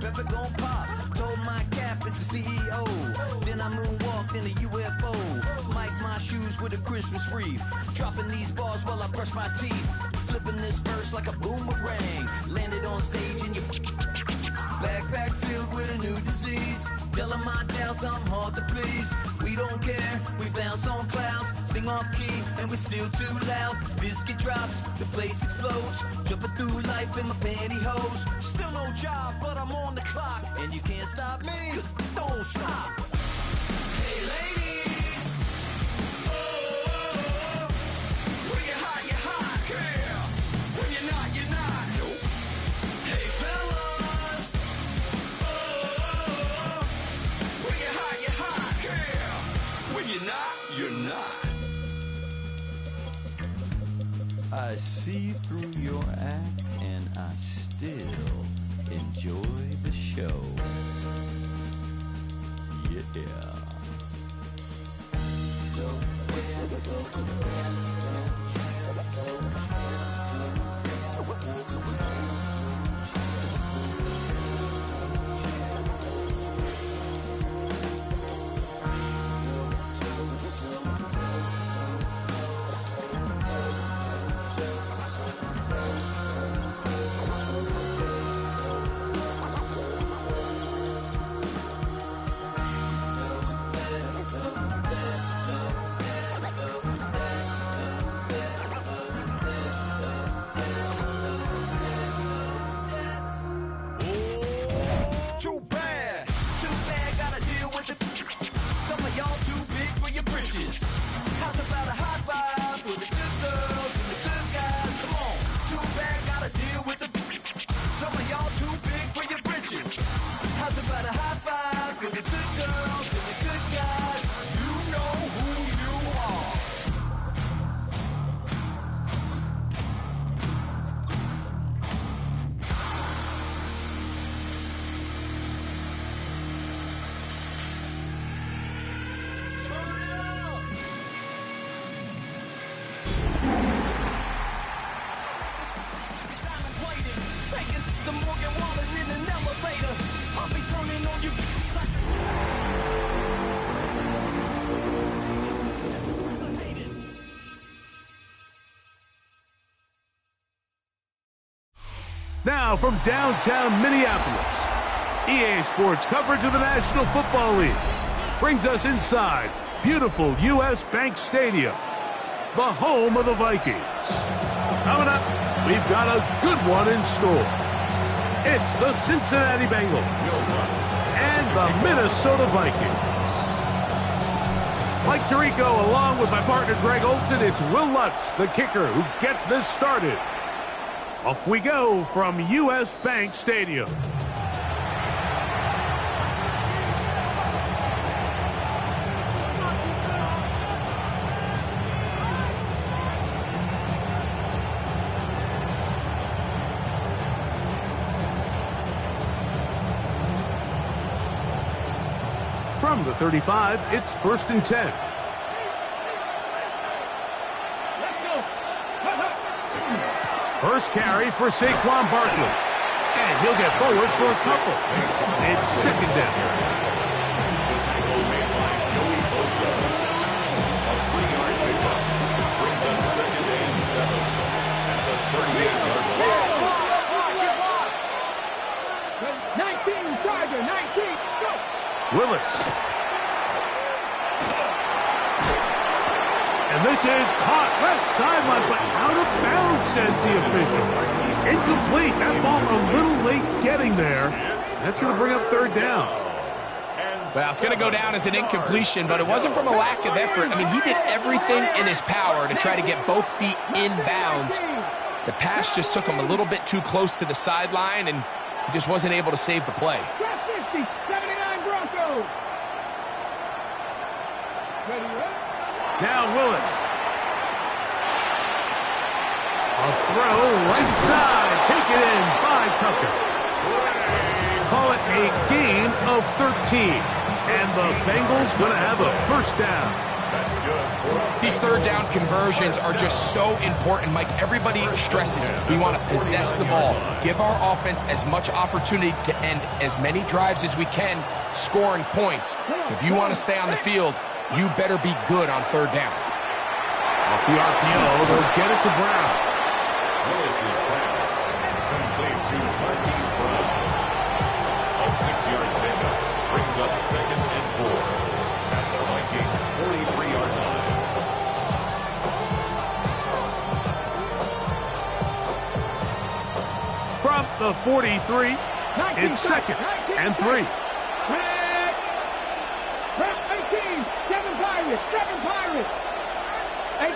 pepper gon' pop. Told my cap it's the CEO. Then I moonwalked in a UFO. Mike my shoes with a Christmas wreath. Dropping these bars while I brush my teeth. Flipping this verse like a boomerang. Landed on stage in your backpack filled with a new disease. Telling my doubts I'm hard to please. We don't care, we bounce on clouds. Sing off key and we're still too loud. Biscuit drops, the place explodes. Jumping through life in my pantyhose. Still no job, but I'm on the clock. And you can't stop me, cause don't stop. Hey ladies, oh, when you're hot, you're hot. Yeah. When you're not, you're not. Nope. Hey fellas, oh, when you're hot, you're hot. Yeah. When you're not, you're not. I see through your act and I still enjoy the show. Yeah. Now from downtown Minneapolis, EA Sports coverage of the National Football League brings us inside beautiful U.S. Bank Stadium, the home of the Vikings. Coming up, we've got a good one in store. It's the Cincinnati Bengals and the Minnesota Vikings. Mike Tirico, along with my partner Greg Olson, it's Will Lutz, the kicker, who gets this started. Off we go from U.S. Bank Stadium. From the 35, it's 1st and 10. First carry for Saquon Barkley. And he'll get forward for a couple. It's 2nd down. A 3-yard pickup brings up 2nd and 7 at the 38-yard line. 19, Charger, 19, go! Willis. And this is caught left sideline, but out of bounds, says the official. Incomplete. That ball a little late getting there. That's going to bring up 3rd down. Well, it's going to go down as an incompletion, but it wasn't from a lack of effort. I mean, he did everything in his power to try to get both feet in bounds. The pass just took him a little bit too close to the sideline, and he just wasn't able to save the play. 50, 79 Broncos. Now Willis. A throw right side. Taken in by Tucker. Call it a gain of 13. And the Bengals going to have a 1st down. That's good. These third down conversions are just so important, Mike. Everybody stresses we want to possess the ball, give our offense as much opportunity to end as many drives as we can, scoring points. So if you want to stay on the field, you better be good on third down. Off the RPO, they'll get it to Brown. Willis's pass complete to Marquise Brown. A 6-yard pickup brings up 2nd and 4 at the Vikings' 43-yard line. From the 43, it's 2nd and 3. From 18, 7 Pirates, 7 Pirates. 18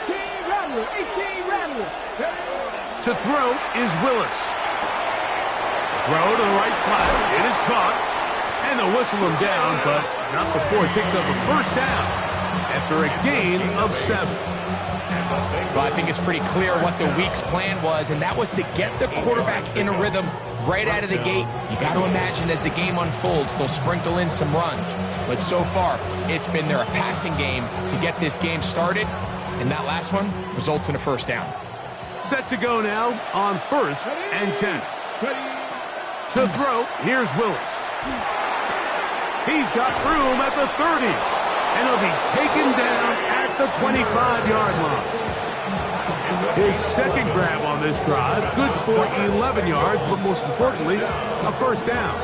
Rattler, 18 Rattler. To throw is Willis. Throw to the right flat. It is caught. And they'll whistle him down, but not before he picks up a first down after a gain of 7. Well, I think it's pretty clear what the week's plan was, and that was to get the quarterback in a rhythm right out of the gate. You got to imagine as the game unfolds, they'll sprinkle in some runs. But so far, it's been their passing game to get this game started, and that last one results in a first down. Set to go now on 1st and 10. To throw, here's Willis. He's got room at the 30, and he'll be taken down at the 25-yard line. His second grab on this drive, good for 11 yards, but most importantly, a first down.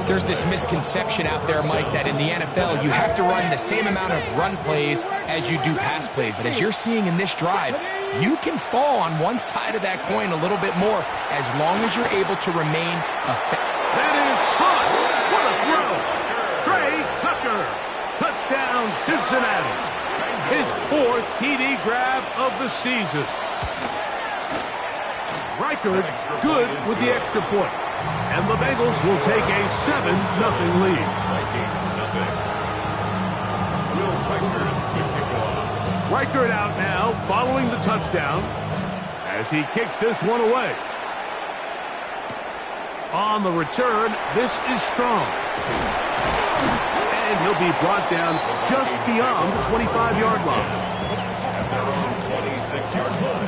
There's this misconception out there, Mike, that in the NFL you have to run the same amount of run plays as you do pass plays. And as you're seeing in this drive, you can fall on one side of that coin a little bit more as long as you're able to remain effective. That is caught. What a throw. Trey Tucker. Touchdown, Cincinnati. His 4th TD grab of the season. Reichard good with the extra point. And the Bengals will take a 7-0 lead. Vikings nothing. Will Reichard to kick off. Reichard out now following the touchdown as he kicks this one away. On the return, this is strong. And he'll be brought down just beyond the 25-yard line. At their own 26-yard line.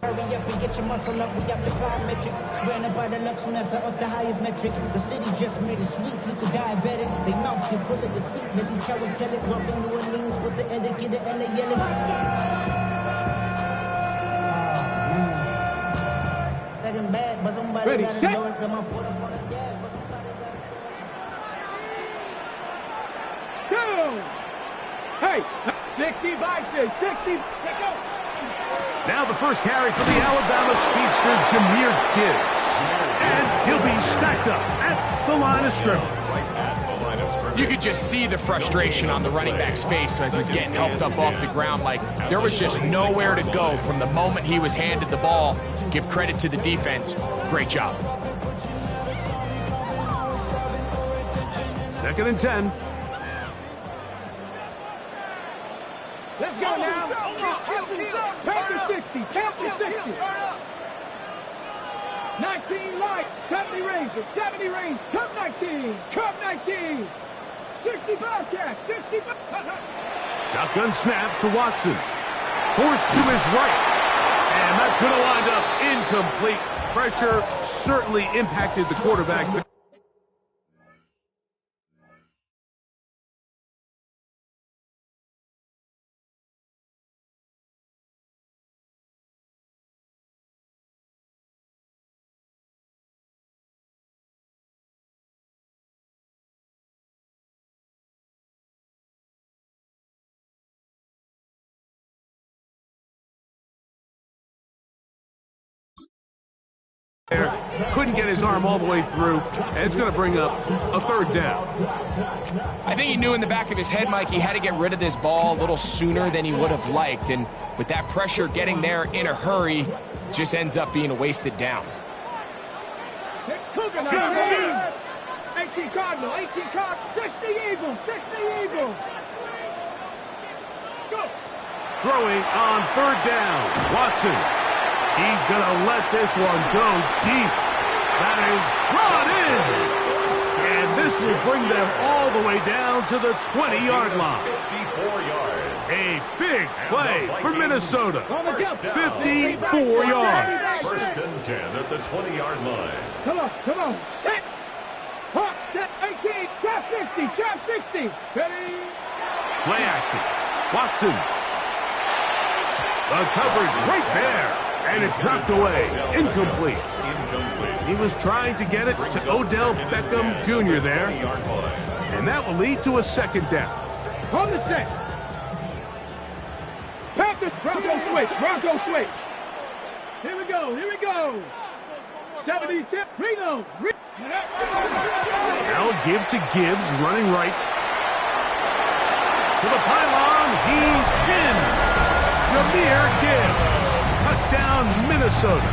Hurry up and get your muscle up, we got the biometric. Ran up by the lux when that's up the highest metric. The city just made it sweet, people diabetic. They mouth get full of deceit, let these cowards tell it. Welcome to New Orleans with the etiquette of LA yelling. Second bad, but somebody Ready, gotta set. know it. Come on, for the gas, but somebody got 2. Hey, 65 says 60. Take out. Now the first carry for the Alabama speedster, Jahmyr Gibbs. And he'll be stacked up at the line of scrimmage. You could just see the frustration on the running back's face as he's getting helped up off the ground. Like, there was just nowhere to go from the moment he was handed the ball. Give credit to the defense. Great job. 2nd and 10. Let's go now. Count to 60. Count to 60. 19 light. 70 range. 70 range. Come 19. Come 19. 65 catch. 65. Shotgun snap to Watson. Forced to his right. And that's going to wind up incomplete. Pressure certainly impacted the quarterback. there. Couldn't get his arm all the way through, and it's going to bring up a third down. I think he knew in the back of his head, Mike, he had to get rid of this ball a little sooner than he would have liked. And with that pressure getting there in a hurry, just ends up being a wasted down. 18 Cardinal, 18 Cardinal, 60 Eagles, 60 Eagles. Go. Throwing on third down, Watson. He's going to let this one go deep. That is brought in. And this will bring them all the way down to the 20-yard line. 54 yards. A big play for Minnesota. 54 yards. First and 10 at the 20-yard line. Come on, come on. Set. Hawk, set 18, trap 60, trap 60. Ready? Play action. Watson. The coverage right there. And it's knocked away. Incomplete. He was trying to get it to Odell Beckham Jr. there. And that will lead to a second down. On the set. Panthers, Bronco switch, Bronco switch. Here we go, here we go. 70 tip, reload. Now give to Gibbs, running right. To the pylon, he's in. Jahmyr Gibbs. Touchdown, Minnesota.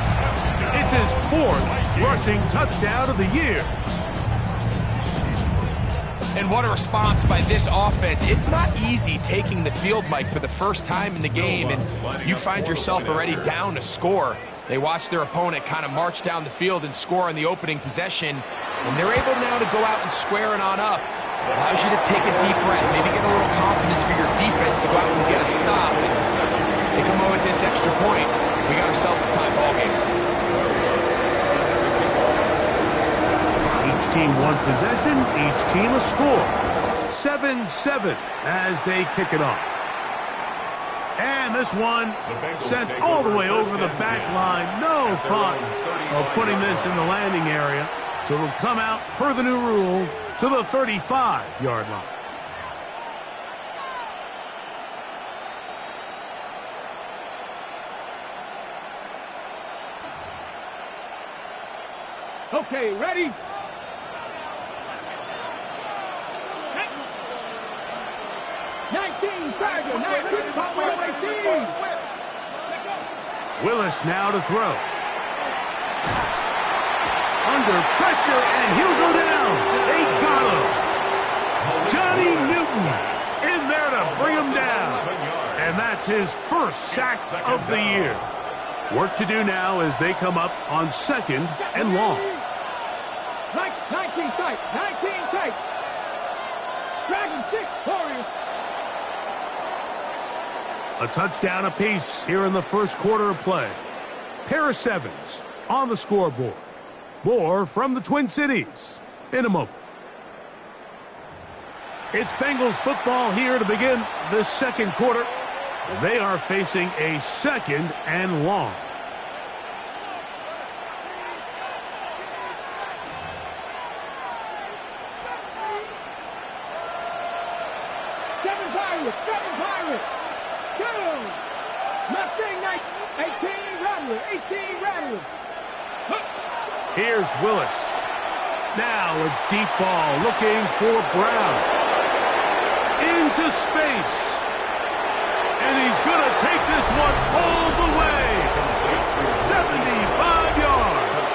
It's his fourth rushing touchdown of the year. And what a response by this offense. It's not easy taking the field, Mike, for the first time in the game, and you find yourself already down to score. They watch their opponent kind of march down the field and score on the opening possession, and they're able now to go out and square it on up. Allows you to take a deep breath, maybe get a little confidence for your defense to go out and get a stop. And they come away with this extra point. We got ourselves a tie ball game. Each team one possession, each team a score. 7-7 as they kick it off. And this one sent all the way over the back line. No thought of putting this in the landing area. So it'll come out per the new rule to the 35-yard line. Okay, ready? Tiger, 19, top of 18. Willis now to throw. Under pressure, and he'll go down. They got him. Johnny Newton in there to bring him down. And that's his first sack of the year. Work to do now as they come up on second and long. 19 tight, 19 tight. Dragon 6, Warriors. A touchdown apiece here in the first quarter of play. Pair of sevens on the scoreboard. More from the Twin Cities in a moment. It's Bengals football here to begin the second quarter. They are facing a second and long. Seven Pirates. Go! Mustang 18 Rattler, 18 Rattler. Here's Willis. Now a deep ball looking for Brown. Into space. And he's going to take this one all the way. 75 yards.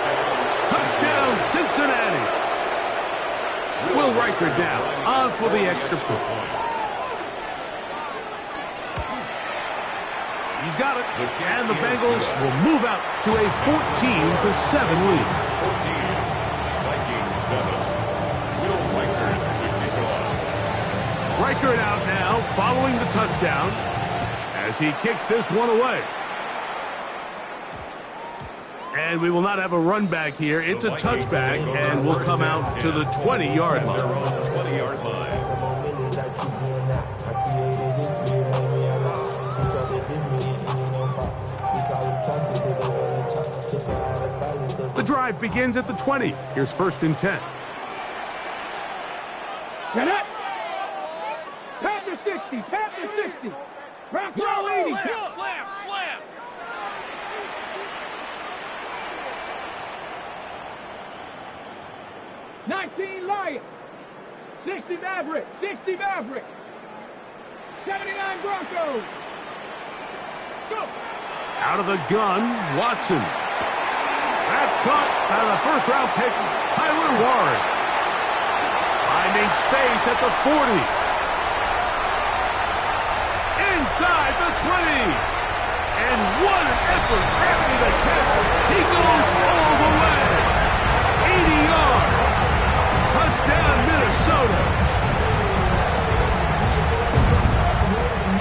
Touchdown, Cincinnati. Will Riker down on for the extra point. He's got it, and the Bengals will move out to a 14-7 lead. 14, Vikings 7. Will Riker to kick it off. Riker out now, following the touchdown, as he kicks this one away. And we will not have a run back here. It's a touchback, and will come out to the 20-yard line. 20-yard line. The drive begins at the 20. Here's first and 10. Get it! Panther 60, Panther 60. Bronco 80. Slam. 19 Lions. 60 Maverick. 60 Maverick. 79 Broncos. Go. Out of the gun, Watson. That's caught by the first-round pick, Tyler Warren. Finding space at the 40. Inside the 20. And what an effort after the catch. He goes all the way. 80 yards. Touchdown, Minnesota.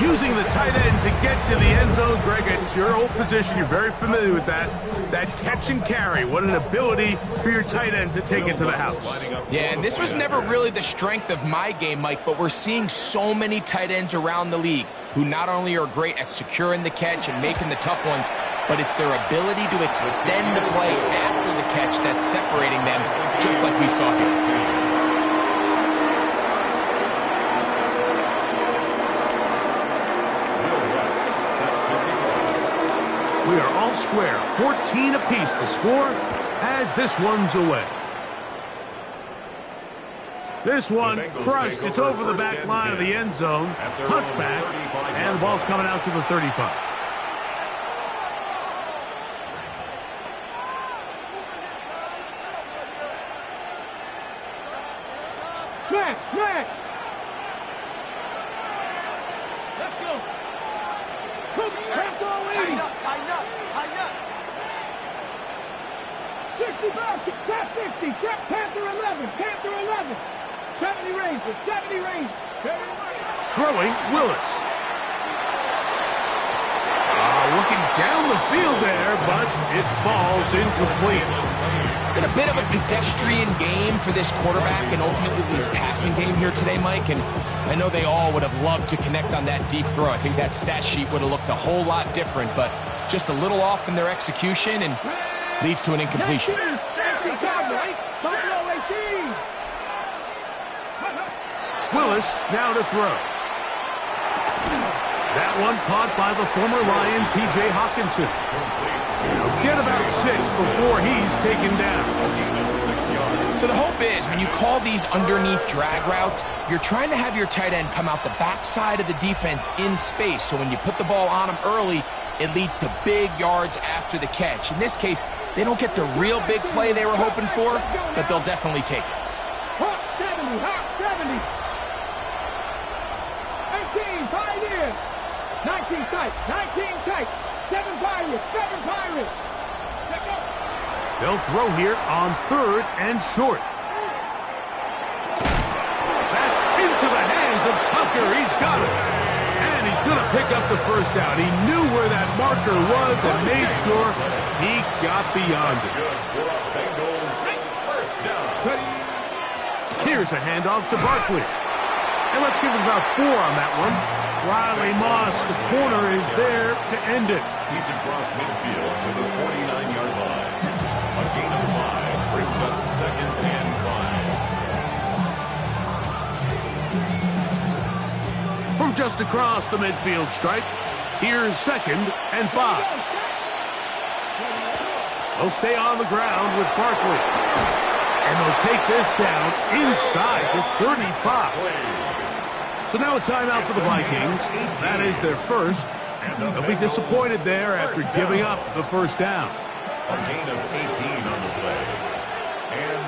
Using the tight end to get to the end zone, Greg, it's your old position. You're very familiar with that. That catch and carry. What an ability for your tight end to take it to the house. Yeah, and this was never really the strength of my game, Mike, but we're seeing so many tight ends around the league who not only are great at securing the catch and making the tough ones, but it's their ability to extend the play after the catch that's separating them, just like we saw here. We are all square, 14 apiece. The score as this one's away. This one crushed. It's over the back line of the end zone. Touchback, and the ball's coming out to the 35. Smack! Let's go. Tighten up. 65, tap 60, check Panther 11. 70 range. Throwing, Willis. Looking down the field there, but it falls incomplete. It's been a bit of a pedestrian game for this quarterback and ultimately his passing game here today, Mike. And I know they all would have loved to connect on that deep throw. I think that stat sheet would have looked a whole lot different, but just a little off in their execution and leads to an incompletion. Willis now to throw. That one caught by the former Lion, T.J. Hawkinson. He'll get about 6 before he's taken down. So the hope is when you call these underneath drag routes, you're trying to have your tight end come out the backside of the defense in space. So when you put the ball on him early, it leads to big yards after the catch. In this case, they don't get the real big play they were hoping for, but they'll definitely take it. Hawk 70. 18, Pioneer. 19 tight. 7 Pirates. They'll throw here on 3rd and short. That's into the hands of Tucker. He's got it. And he's going to pick up the first down. He knew where that marker was and made sure he got beyond it. Here's a handoff to Barkley. And let's give it about 4 on that one. Riley Moss, the corner, is there to end it. He's across midfield to the 49-yard line. A gain of 5 brings up 2nd and 5. From just across the midfield stripe, here's 2nd and 5. They'll stay on the ground with Barkley. And they'll take this down inside the 35. So now a timeout for the Vikings. That is their first. They'll be disappointed there after giving up the first down. A gain of 18 on the play. And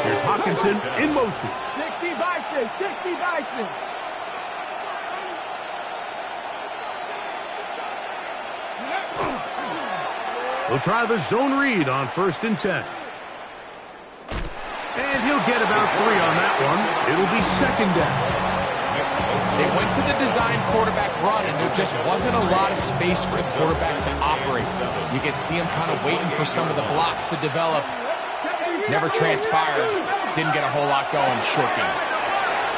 here's Hawkinson in motion. 60 Bison. We'll try the zone read on 1st and 10. And he'll get about 3 on that one. It'll be 2nd down. They went to the design quarterback run, and there just wasn't a lot of space for the quarterback to operate. You could see him kind of waiting for some of the blocks to develop. Never transpired. Didn't get a whole lot going. Short game.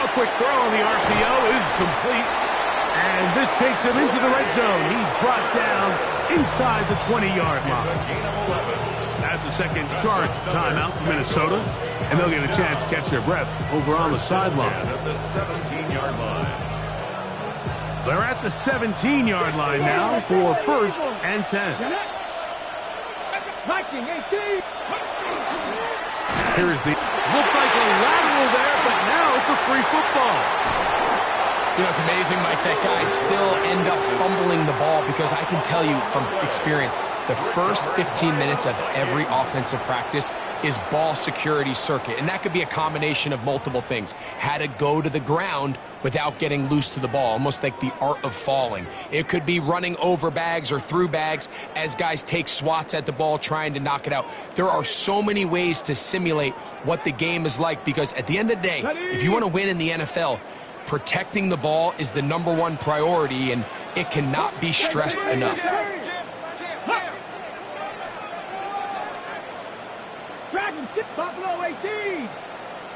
A quick throw on the RPO is complete. And this takes him into the red zone. He's brought down inside the 20-yard line. That's a second charge timeout for Minnesota. And they'll get a chance to catch their breath over on the sideline. At the 17-yard line. They're at the 17-yard line now for 1st and 10. Viking 18. Here's the Looked like a lateral there, but now it's a free football. You know, it's amazing, Mike, that guys still end up fumbling the ball because I can tell you from experience, the first 15 minutes of every offensive practice is ball security circuit, and that could be a combination of multiple things. How to go to the ground without getting loose to the ball, almost like the art of falling. It could be running over bags or through bags as guys take swats at the ball trying to knock it out. There are so many ways to simulate what the game is like because at the end of the day, if you want to win in the NFL, protecting the ball is the #1 priority, and it cannot be stressed enough. Buffalo 18.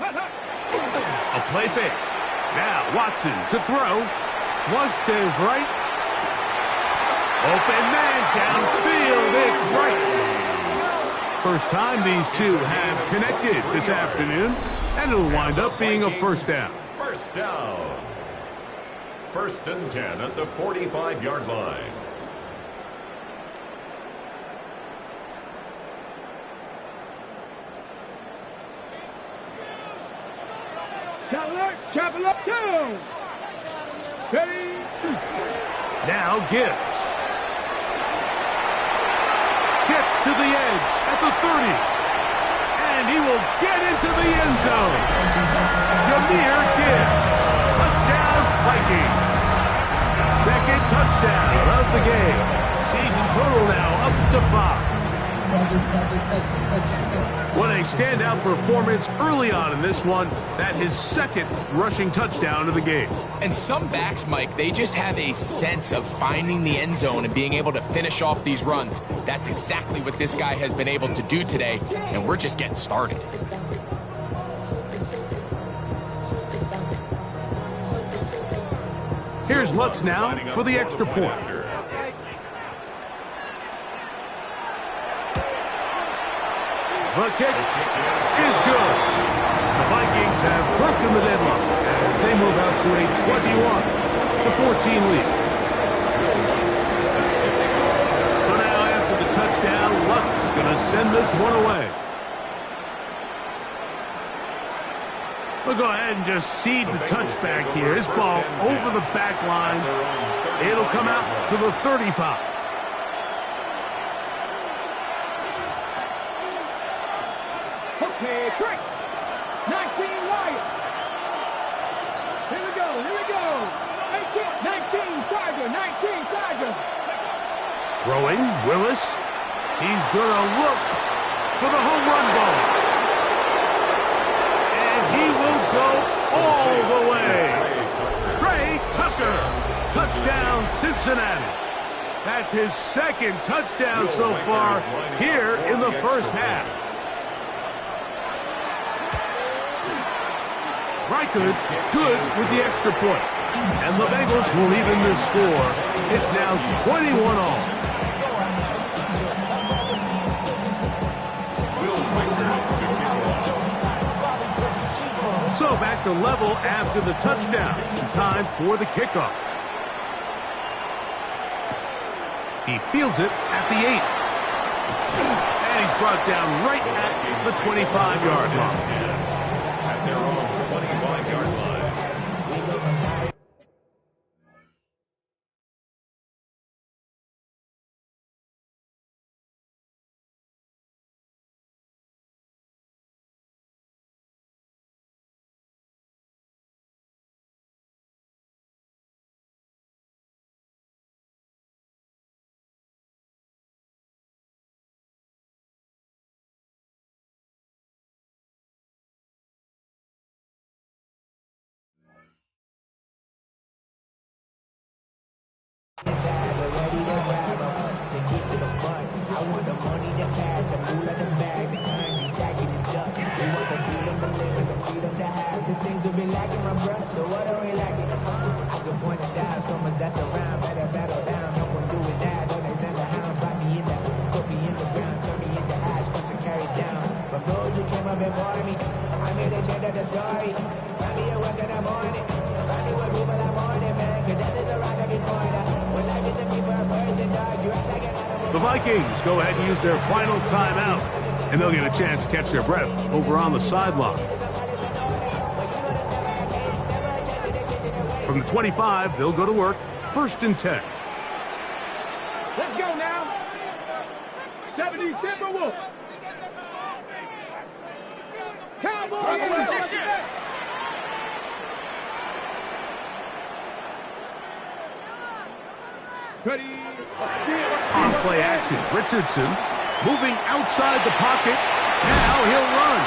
A play fake. Now Watson to throw. Flush to his right. Open man downfield. It's Rice. First time these two have connected this afternoon, and it'll wind up being a first down. First down. 1st and 10 at the 45-yard line. Chapel up, down. Ready. Now Gibbs. Gets to the edge at the 30. And he will get into the end zone. Jahmyr Gibbs. Touchdown, Vikings. Second touchdown of the game. Season total now up to 5. What a standout performance early on in this one. That his second rushing touchdown of the game. And some backs, Mike, they just have a sense of finding the end zone and being able to finish off these runs. That's exactly what this guy has been able to do today, and we're just getting started. Here's Lutz now for the extra point. The kick is good. The Vikings have broken the deadlock as they move out to a 21-14 lead. So now after the touchdown, Lutz going to send this one away. We'll go ahead and just seed the touchback here. This ball over the back line. It'll come out to the 35. Okay, quick. 19 Wyatt. Here we go, here we go. 18, 19 Tiger, 19 Tiger. Throwing, Willis. He's going to look for the home run ball. And he will go all the way. Trey Tucker. Touchdown, Cincinnati. That's his second touchdown so far here in the first half. Rikers good with the extra point. And the Bengals will even this score. It's now 21-all. So back to level after the touchdown. Time for the kickoff. He fields it at the 8. And he's brought down right at the 25-yard line. At their own 25-yard line. The Vikings go ahead and use their final timeout And they'll get a chance to catch their breath over on the sideline. From the 25, they'll go to work. 1st and 10. Let's go now. 70 Timberwolves. Cowboys. Ready. On play action, Richardson moving outside the pocket. Now he'll run.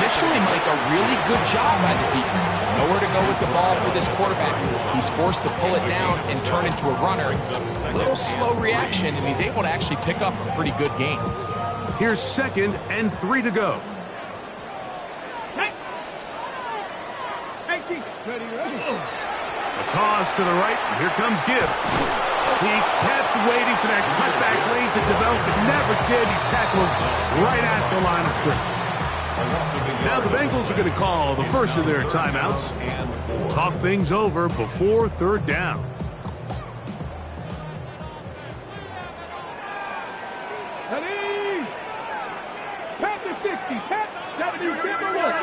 Initially, Mike, a really good job by the defense. Nowhere to go with the ball for this quarterback. He's forced to pull it down and turn into a runner. A little slow reaction, and he's able to actually pick up a pretty good gain. Here's 2nd and 3 to go. A toss to the right, and here comes Gibbs. He kept waiting for that cutback lane to develop, but never did. He's tackled right at the line of scrimmage. Now the Bengals are going to call the first of their timeouts. Talk things over before 3rd down. Ready. Panther 60. 70 Timberwolves.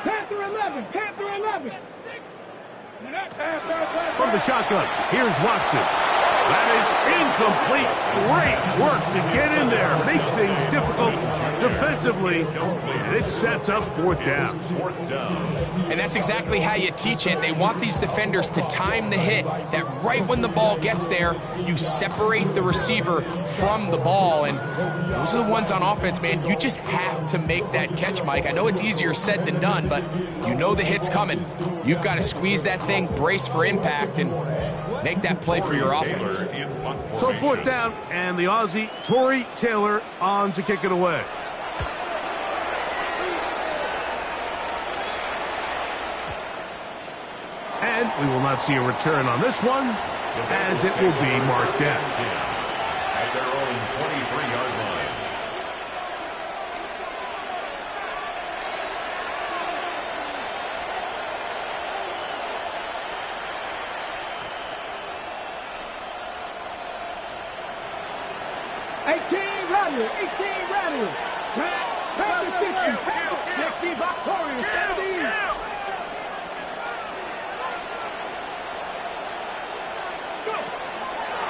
Panther 11. Panther 11. From the shotgun, here's Watson. That is incomplete. Great work to get in there. Make things difficult defensively. And it sets up 4th down. And that's exactly how you teach it. They want these defenders to time the hit, that right when the ball gets there, you separate the receiver from the ball. And those are the ones on offense, man. You just have to make that catch, Mike. I know it's easier said than done, but you know the hit's coming. You've got to squeeze that thing, brace for impact, and make that play for your offense. So 4th down, and the Aussie, Torrey Taylor, on to kick it away. And we will not see a return on this one, as it will be marked down. At their own 23-yard line.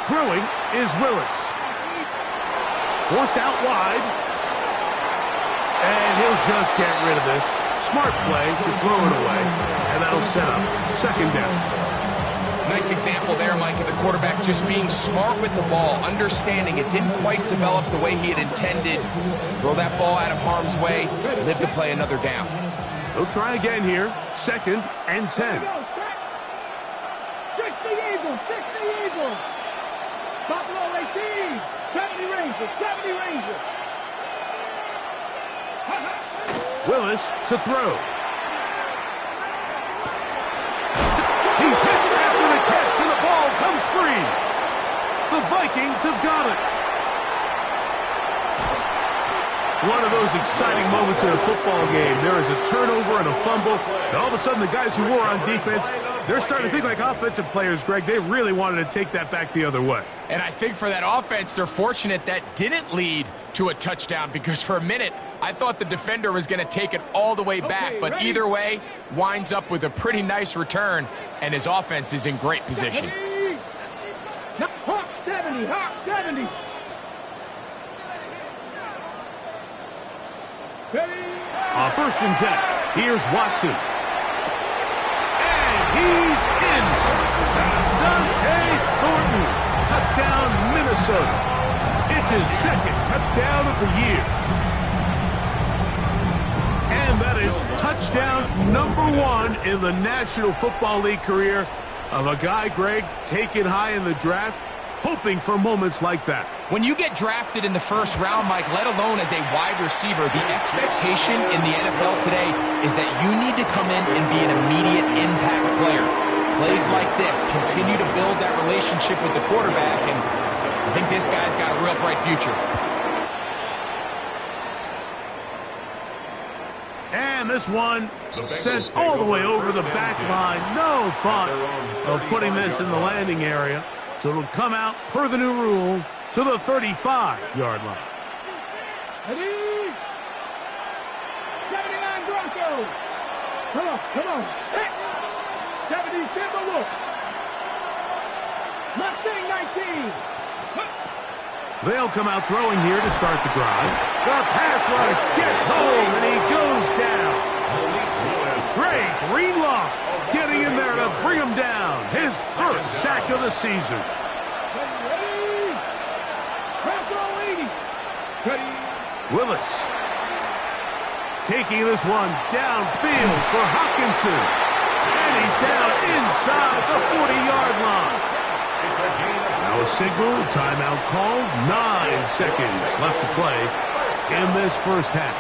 Throwing is Willis. Forced out wide. And he'll just get rid of this. Smart play to throw it away. And that'll set up 2nd down. Nice example there, Mike, of the quarterback just being smart with the ball, understanding it didn't quite develop the way he had intended. Throw that ball out of harm's way, live to play another down. He'll try again here. 2nd and 10. 60 Eagles, 60 Eagles. Buffalo 18, 70 Rangers, 70 Rangers. Willis to throw. He's hit after the catch, and the ball comes free. The Vikings have got it. One of those exciting moments in a football game. There is a turnover and a fumble, and all of a sudden the guys who were on defense, they're starting to think like offensive players, Greg. They really wanted to take that back the other way. And I think for that offense, they're fortunate that didn't lead to a touchdown, because for a minute, I thought the defender was going to take it all the way back. But either way, winds up with a pretty nice return, and his offense is in great position. Hawk 70, Hawk 70. On 1st and 10, here's Watson. And he's in. Dante Thornton. Touchdown, Minnesota. It's his 2nd touchdown of the year. And that is touchdown #1 in the National Football League career of a guy, Greg, taken high in the draft, hoping for moments like that. When you get drafted in the 1st round, Mike, let alone as a wide receiver, the expectation in the NFL today is that you need to come in and be an immediate impact player. Plays like this continue to build that relationship with the quarterback, and I think this guy's got a real bright future. And this one sent all the way over the back line. No thought of putting this in the landing area. So it'll come out per the new rule to the 35-yard line. Ready? 79 Broncos. Come on. 70 Timberwolves. Mustang 19. They'll come out throwing here to start the drive. The pass rush gets home, and he goes down. Great Greenlaw getting in there to bring him down. His first sack of the season. Ready? Bronco 80. Ready? Willis taking this one downfield for Hockenson. And he's down inside the 40-yard line. Now a signal, timeout called. 9 seconds left to play in this first half.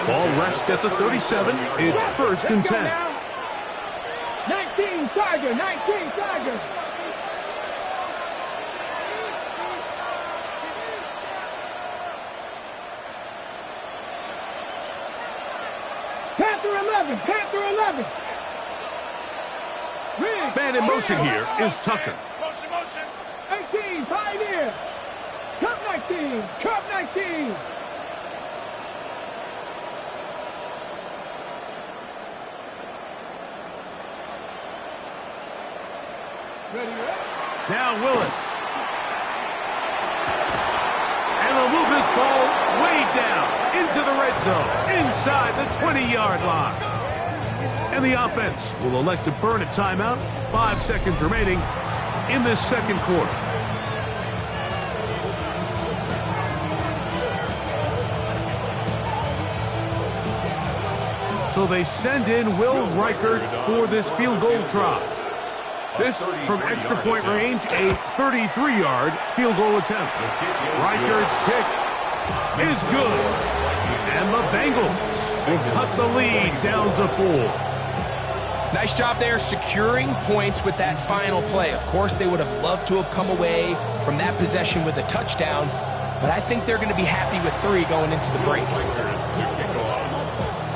Ball rests at the 37. It's 1st and 10. 19 Tiger. 19 Tiger. Panther 11. Panther 11. Man in motion here is Tucker. 18, Pioneer. Cup 19. Cup 19. Ready? Now Willis. And they'll move this ball way down into the red zone, inside the 20-yard line. And the offense will elect to burn a timeout. 5 seconds remaining in this second quarter. So they send in Will Reichert for this field goal try. This from extra point range, a 33-yard field goal attempt. Reichert's kick is good. And the Bengals will cut the lead down to 4. Nice job there securing points with that final play. Of course, they would have loved to have come away from that possession with a touchdown, but I think they're going to be happy with 3 going into the break.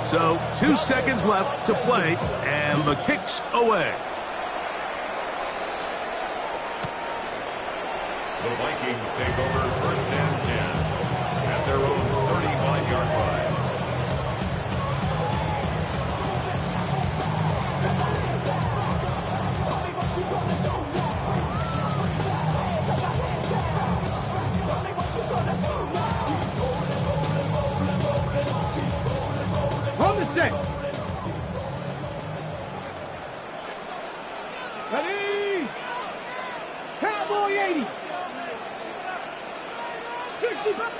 So 2 seconds left to play, and the kick's away. The Vikings take over 1st and 10 at their own 35-yard line. On the set. Ready? Cowboy 80.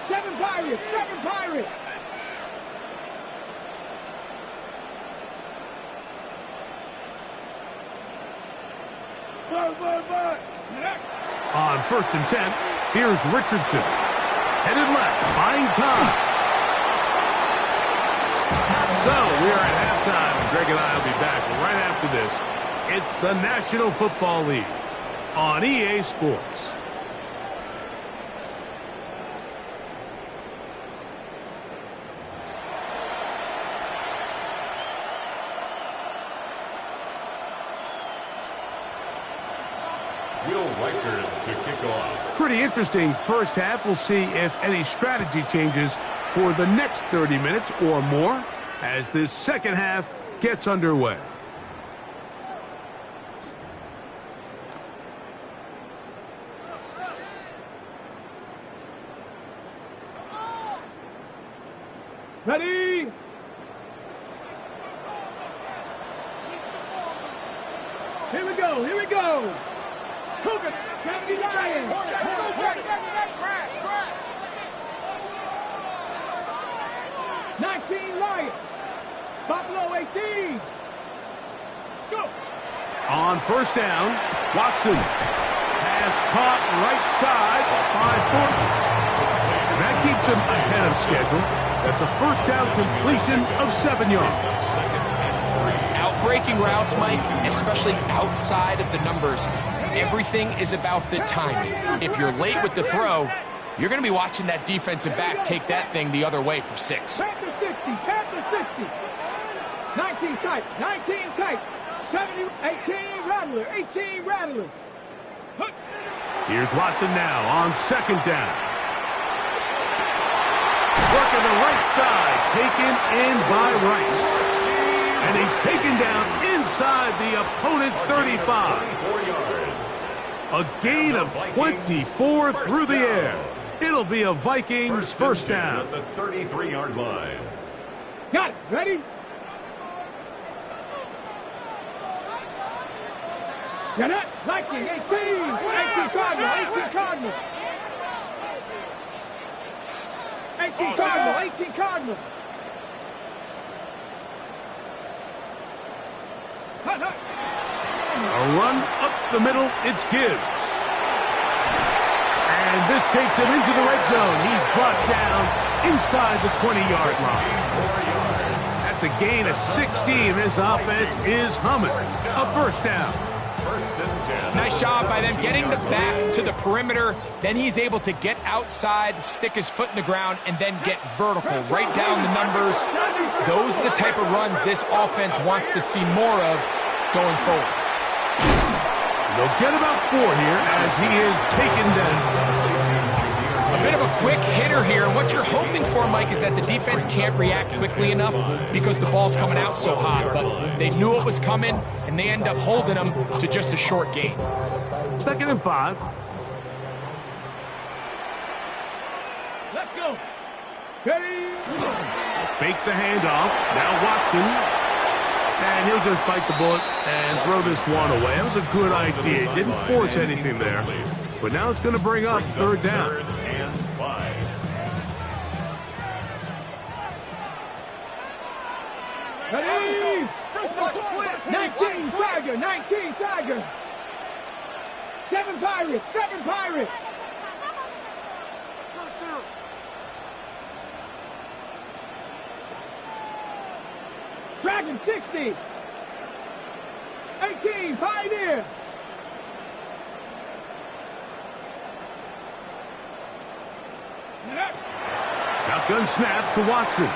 7 Pirates. 7 Pirates. On 1st and 10, here's Richardson. Headed left, buying time. So we are at halftime, and Greg and I will be back right after this. It's the National Football League on EA Sports. Will Reichert to kick off. Pretty interesting first half. We'll see if any strategy changes for the next 30 minutes or more as this second half gets underway. Ready? Here we go. Here we go. Cougar, 70 Lions. 19 Lions. Buffalo 18. Go. On 1st down, Watson has caught right side by Thornton. And that keeps him ahead of schedule. That's a 1st down completion of 7 yards. Out-breaking routes, Mike, especially outside of the numbers, everything is about the timing. If you're late with the throw, you're going to be watching that defensive back take that thing the other way for 6. Panther 60. Panther 60. 19 tight. 19 tight. 70. 18 Rattler. 18 Rattler. Hook. Here's Watson now on second down. Working the right side, taken in by Rice. And he's taken down inside the opponent's 35. A gain of 24 through the air. It'll be a Vikings first down. At the 33-yard line. Got it. Ready? Get it. Viking, 18. 18 Cardinal. 18 Cardinal. 18 Cardinal. 18 Cardinal. Hut, hut. A run up the middle, it's Gibbs. And this takes him into the red zone. He's brought down inside the 20-yard line. That's a gain of 16. This offense is humming. A first down. First and 10. Nice job by them getting the back to the perimeter. Then he's able to get outside, stick his foot in the ground, and then get vertical. Right down the numbers. Those are the type of runs this offense wants to see more of going forward. They'll get about 4 here as he is taken down. A bit of a quick hitter here. What you're hoping for, Mike, is that the defense can't react quickly enough because the ball's coming out so hot. But they knew it was coming, and they end up holding them to just a short gain. Second and 5. Let's go. Ready? Fake the handoff. Now Watson. And he'll just bite the bullet and throw this one away. That was a good idea. Didn't force anything there. But now it's going to bring up third down. Third and 5. Ready? 19 Tiger. 19 Tiger. 7 Pirates. 7 Pirates. Dragon 60. 18 Pioneer. Shotgun snap to Watson.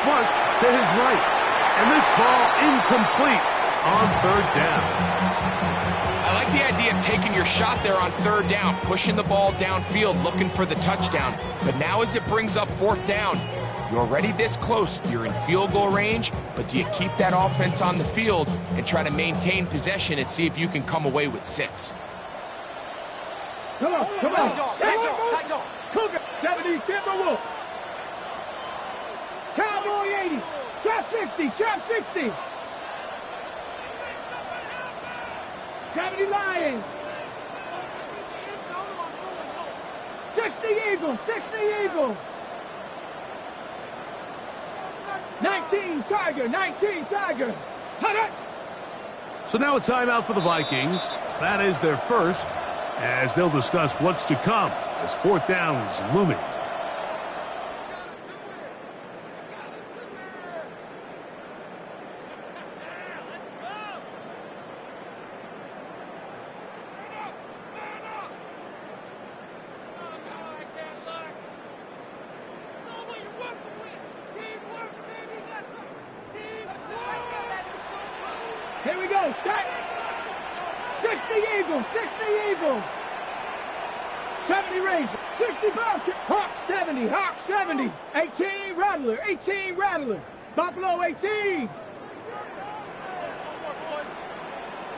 Flush to his right. And this ball incomplete on third down. I like the idea of taking your shot there on third down, pushing the ball downfield, looking for the touchdown. But now as it brings up fourth down, you're already this close. You're in field goal range, but do you keep that offense on the field and try to maintain possession and see if you can come away with 6? Come on, come on. Cougar, 70, Timberwolf. Cowboy 80. Trap 60, trap 60. 70 Lions. 60 Eagles, 60 Eagles. 19 Tiger, 19 Tiger. Hut, hut. So now a timeout for the Vikings. That is their first, as they'll discuss what's to come as fourth down is looming. Here we go, set. 60 Eagles, 60 Eagles. 70 Rangers, 65, Hawk 70, Hawk 70. 18 Rattler, 18 Rattler. Buffalo 18.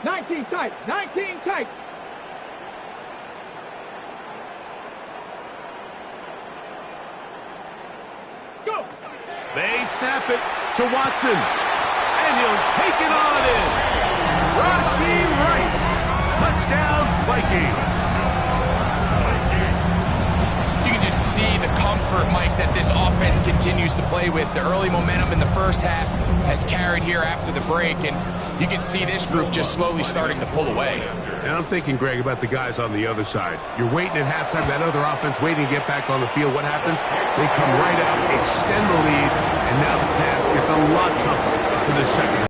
19 tight, 19 tight. Go. They snap it to Watson. And he'll take it on in. Rashee Rice. Touchdown, Vikings. You can just see the comfort, Mike, that this offense continues to play with. The early momentum in the first half has carried here after the break, and you can see this group just slowly starting to pull away. And I'm thinking, Greg, about the guys on the other side. You're waiting at halftime, that other offense waiting to get back on the field. What happens? They come right out, extend the lead, and now the task gets a lot tougher for the second.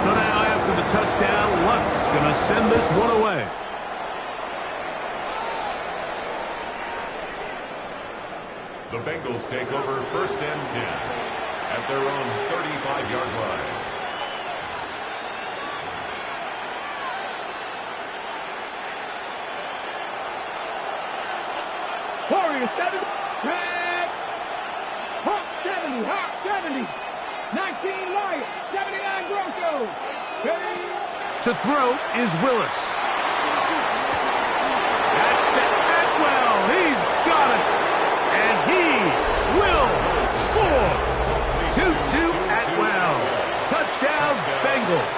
So now after the touchdown, Lutz going to send this one away. The Bengals take over first and 10 at their own 35-yard line. Warriors 7. Red. Hawk 70. Hawk 70. 19 Lions. 79 Broncos. Ready. To throw is Willis. That's to Atwell. He's got it. And he will score. 2-2 Atwell. Touchdown, Bengals.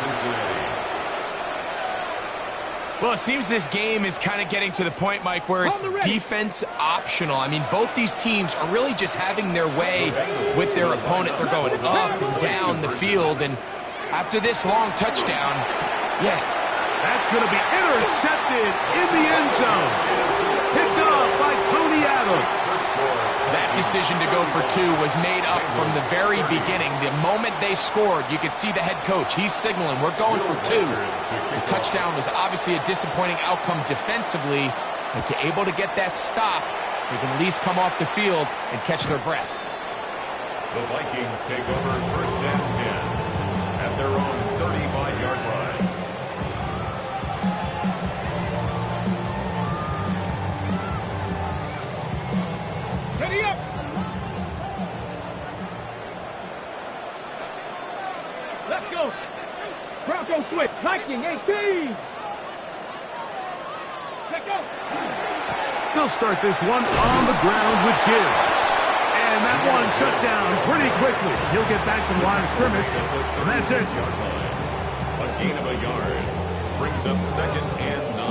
Well, it seems this game is kind of getting to the point, Mike, where it's defense optional. I mean, both these teams are really just having their way with their opponent. They're going up and down the field, and after this long touchdown, yes, that's going to be intercepted in the end zone. Picked up by Tony Adams. That decision to go for 2 was made up from the very beginning. The moment they scored, you could see the head coach. He's signaling, we're going for 2. The touchdown was obviously a disappointing outcome defensively, but to able to get that stop, they can at least come off the field and catch their breath. The Vikings take over first and 10 at their own 35-yard line. Ready up. Let's go. Bronco switch. Viking 18. Let's go. They'll start this one on the ground with Gibbs. And that one shut down pretty quickly. He'll get back to the line of scrimmage, and that's it. A gain of a yard brings up second and 9.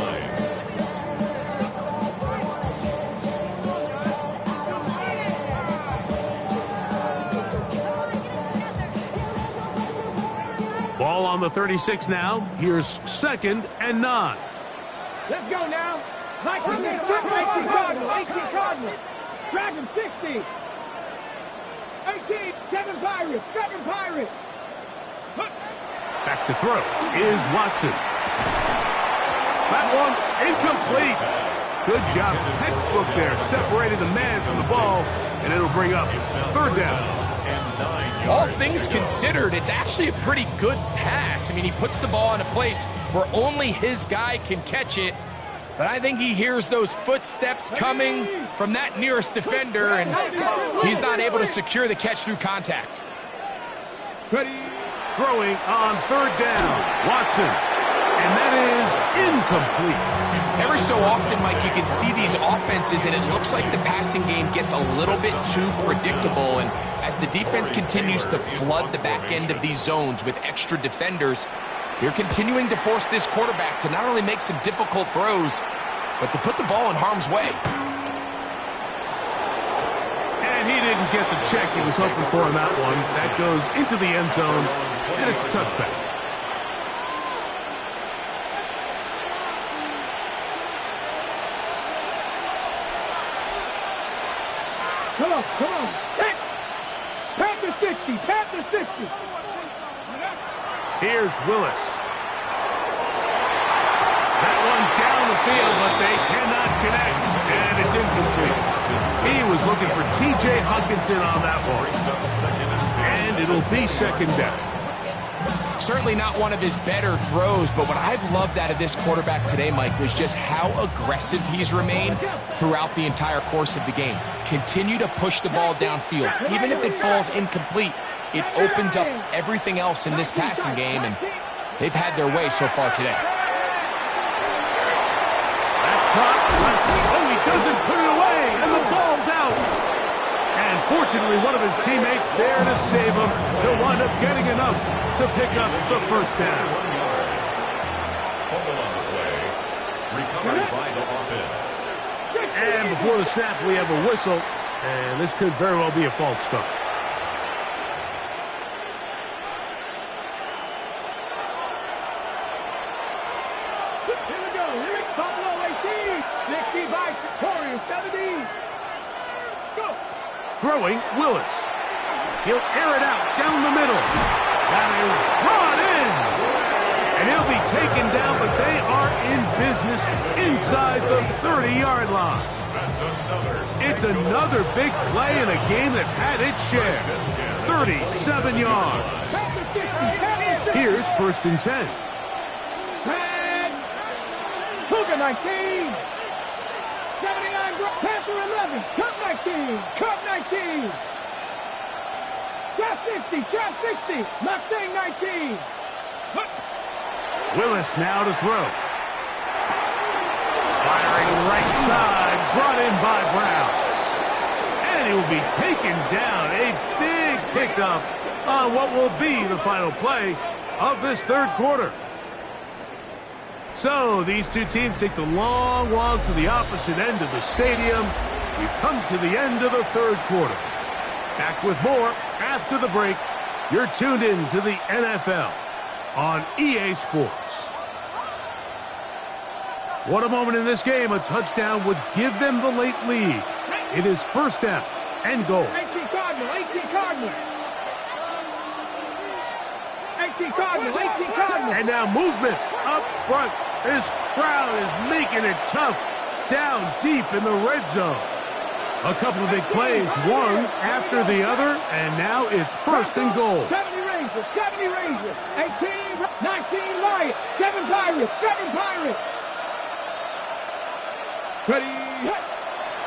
Ball on the 36 now. Here's second and 9. Let's go now. Vikings 18 Cardinal. 18 Cardinal. Dragon 60. 18. 7 Pirates. 7 Pirates. Back to throw is Watson. That one incomplete. Good job. Textbook there. Separated the man from the ball, and it'll bring up third down. All things considered, it's actually a pretty good pass. I mean, he puts the ball in a place where only his guy can catch it. But I think he hears those footsteps coming from that nearest defender, and he's not able to secure the catch through contact. Ready. Throwing on third down, Watson. And that is incomplete. Every so often, Mike, you can see these offenses, and it looks like the passing game gets a little bit too predictable. And as the defense continues to flood the back end of these zones with extra defenders, they're continuing to force this quarterback to not only make some difficult throws, but to put the ball in harm's way. And he didn't get the check he was hoping for on that one. That goes into the end zone, and it's a touchback. Come on, come on. Panther 60, Panther 60. Here's Willis. That one down the field, but they cannot connect, and it's incomplete. He was looking for T.J. Hockenson on that one. And it'll be second down. Certainly not one of his better throws, but what I've loved out of this quarterback today, Mike, was just how aggressive he's remained throughout the entire course of the game. Continue to push the ball downfield. Even if it falls incomplete, it opens up everything else in this passing game, and they've had their way so far today. That's caught. Oh, he doesn't put it away, and the ball's out. And fortunately, one of his teammates there to save him. He'll wind up getting enough to pick up the first down. Fumble on the play. Recovered by the offense. And before the snap, we have a whistle, and this could very well be a false start. Here we go. Here it's Buffalo 18. 60 by Warriors 70. Go. Throwing, Willis. He'll air it out down the middle. That is brought in. And he'll be taken down, but they are in business inside the 30-yard line. It's another big play in a game that's had its share. 37 yards. Here's 1st and 10. Cougar 19. 79, Panther 11. Cup 19. Cup 19. Trap 60. Trap 60. Mustang 19. Willis now to throw. Firing right side, brought in by Brown. And he will be taken down. A big pickup on what will be the final play of this 3rd quarter. So these two teams take the long walk to the opposite end of the stadium. We've come to the end of the 3rd quarter. Back with more after the break. You're tuned in to the NFL on EA Sports. What a moment in this game. A touchdown would give them the late lead. It is 1st down and goal. 18 Cardinal, 18 Cardinal. 18 Cardinal, 18 Cardinal. And now movement up front. This crowd is making it tough down deep in the red zone. A couple of big plays, one after the other, and now it's 1st and goal. 70 Rangers, 70 Rangers. 18, 19 Lions, 7 Pirates, 7 Pirates. Ready, hit.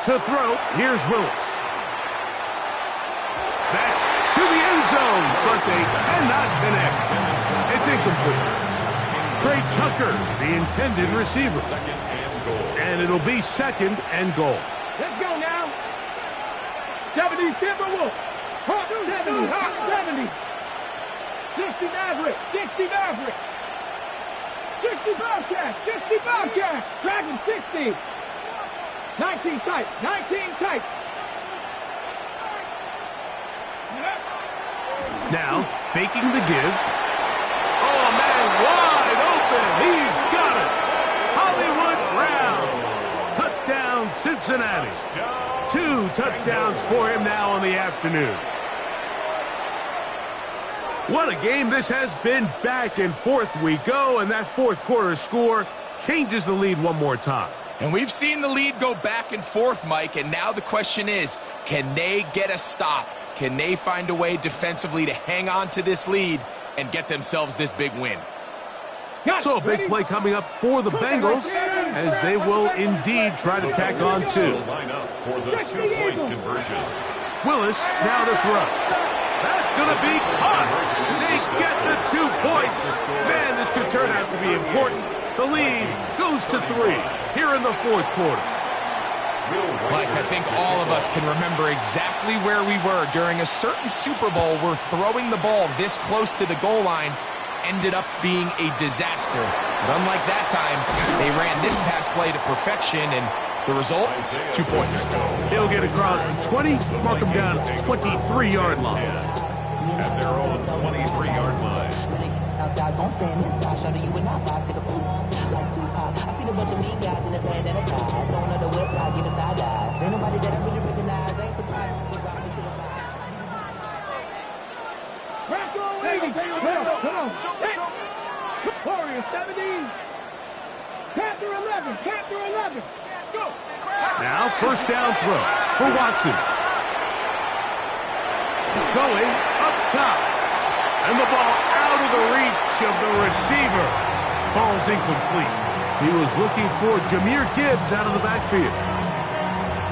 To throw, here's Willis. That's to the end zone, but they cannot connect. It's incomplete. Trey Tucker, the intended receiver. 2nd and goal. And it'll be 2nd and goal. Let's go now. 70 Timberwolves. Hawk 70, Hawk 70. 60 Maverick, 60 Maverick. 60 Bobcat, 60 Bobcat. Dragon 60. 19 tight, 19 tight. Now, faking the give. Oh, man, wide open. He's got it. Hollywood Brown. Touchdown, Cincinnati. 2 touchdowns for him now on the afternoon. What a game this has been. Back and forth we go, and that 4th quarter score changes the lead one more time. And we've seen the lead go back and forth, Mike, and now the question is, can they get a stop? Can they find a way defensively to hang on to this lead and get themselves this big win? So a big play coming up for the Bengals as they will indeed try to tack on 2. Line up for the 2-point conversion. Willis now to throw. That's going to be caught. They get the 2 points. Man, this could turn out to be important. The lead goes to 3 here in the 4th quarter. Mike, I think all of us can remember exactly where we were during a certain Super Bowl where throwing the ball this close to the goal line ended up being a disaster. But unlike that time, they ran this pass play to perfection, and the result, 2 points. He'll get across the 20, mark him down at the 23-yard line. At their own 23-yard line. Outside, so I'm staying inside. Shout to you and I vibe to the pool. Like Tupac. I seen a bunch of mean guys in the band that are tied. Going on the west side, give a side eyes. Ain't nobody that I really recognize. Ain't surprised if they rock me to the vibe. Bronco 80. Come on. Warrior 70. Panther 11. Panther 11. Go. Now 1st down throw for Watson. Going up top. And the ball out of the reach of the receiver. Falls incomplete. He was looking for Jahmyr Gibbs out of the backfield.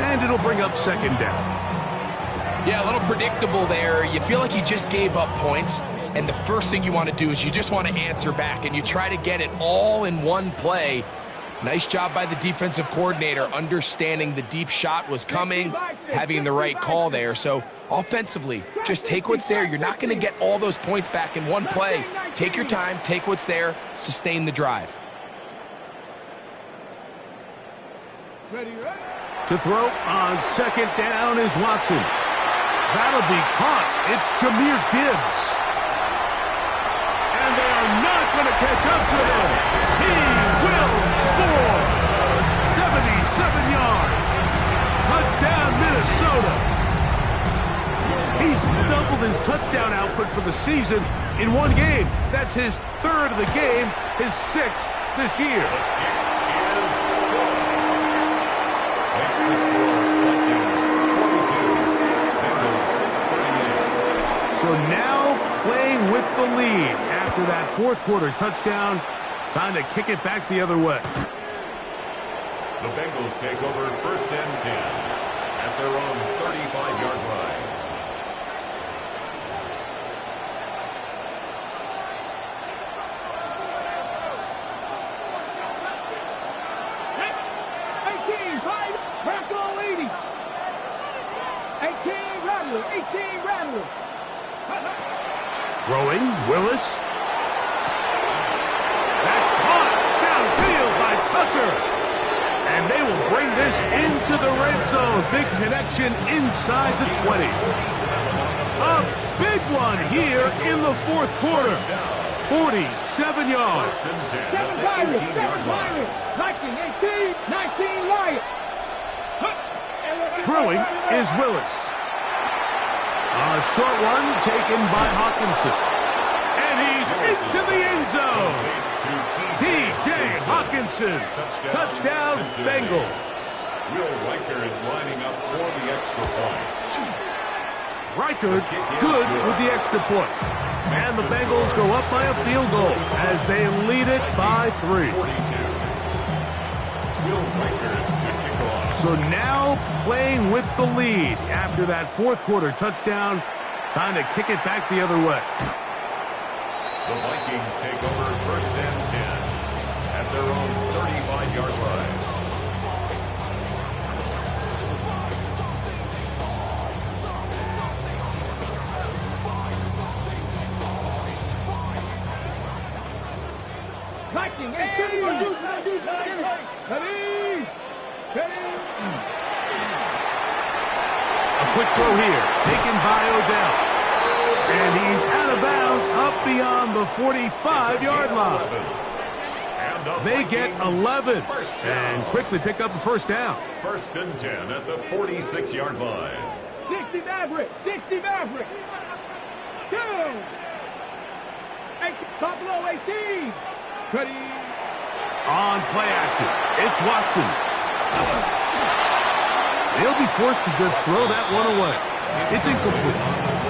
And it'll bring up 2nd down. Yeah, a little predictable there. You feel like you just gave up points, and the first thing you want to do is you just want to answer back, and you try to get it all in one play. Nice job by the defensive coordinator, understanding the deep shot was coming, having the right call there. So offensively, just take what's there. You're not going to get all those points back in one play. Take your time, take what's there, sustain the drive. To throw on 2nd down is Watson. That'll be caught. It's Jahmyr Gibbs. And they are not going to catch up to him. He will score. 77 yards. Touchdown, Minnesota. He's doubled his touchdown output for the season in one game. That's his 3rd of the game, his 6th this year. The score, Vikings 42, Bengals 38. So now playing with the lead after that fourth quarter touchdown. Time to kick it back the other way. The Bengals take over first and 10 at their own 35-yard line. Throwing, Willis. That's caught downfield by Tucker. And they will bring this into the red zone. Big connection inside the 20. A big one here in the fourth quarter. 47 yards. 7 Pirates, 7 Pirates. Viking 18, 19 Lions. Throwing is Willis. A short one taken by Hawkinson. And he's into the end zone. T.J. Hawkinson. Touchdown, Bengals. Will Reichard lining up for the extra point. Reichard good with the extra point. And the Bengals go up by a field goal as they lead it by 3. 42. Will Reichard to kick off. So now playing with the lead after that fourth quarter touchdown. Time to kick it back the other way. The Vikings take over first and 10 at their own 35-yard line. Viking 18. A quick throw here, taken by Odell. And he's out of bounds up beyond the 45-yard line. They get 11 and quickly pick up the first down. First and 10 at the 46-yard line. 60 Maverick, 60 Maverick. Go. Buffalo 18. Ready. On play action, it's Watson. They'll be forced to just throw that one away. It's incomplete.